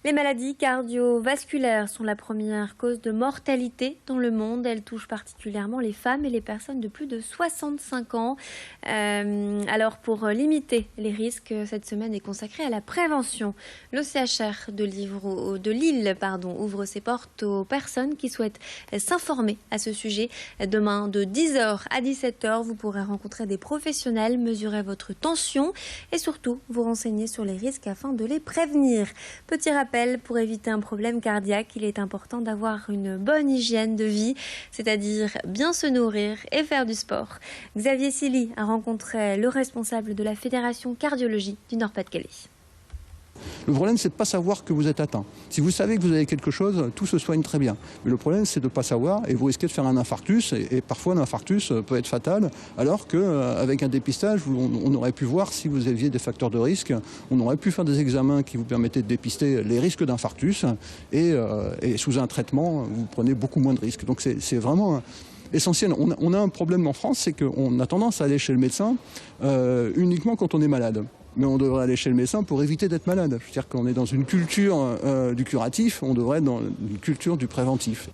Les maladies cardiovasculaires sont la première cause de mortalité dans le monde. Elles touchent particulièrement les femmes et les personnes de plus de 65 ans. Alors pour limiter les risques, cette semaine est consacrée à la prévention. L'OCHR de Lille ouvre ses portes aux personnes qui souhaitent s'informer à ce sujet. Demain de 10h à 17h, vous pourrez rencontrer des professionnels, mesurer votre tension et surtout vous renseigner sur les risques afin de les prévenir. Petit rappel, pour éviter un problème cardiaque, il est important d'avoir une bonne hygiène de vie, c'est-à-dire bien se nourrir et faire du sport. Xavier Silly a rencontré le responsable de la Fédération Cardiologie du Nord-Pas-de-Calais. Le problème, c'est de ne pas savoir que vous êtes atteint. Si vous savez que vous avez quelque chose, tout se soigne très bien. Mais le problème, c'est de ne pas savoir et vous risquez de faire un infarctus. Et parfois, l'infarctus peut être fatal, alors qu'avec un dépistage, on aurait pu voir si vous aviez des facteurs de risque. On aurait pu faire des examens qui vous permettaient de dépister les risques d'infarctus. Et sous un traitement, vous prenez beaucoup moins de risques. Donc c'est vraiment essentiel. On a un problème en France, c'est qu'on a tendance à aller chez le médecin uniquement quand on est malade. Mais on devrait aller chez le médecin pour éviter d'être malade. Je veux dire qu'on est dans une culture du curatif, on devrait être dans une culture du préventif.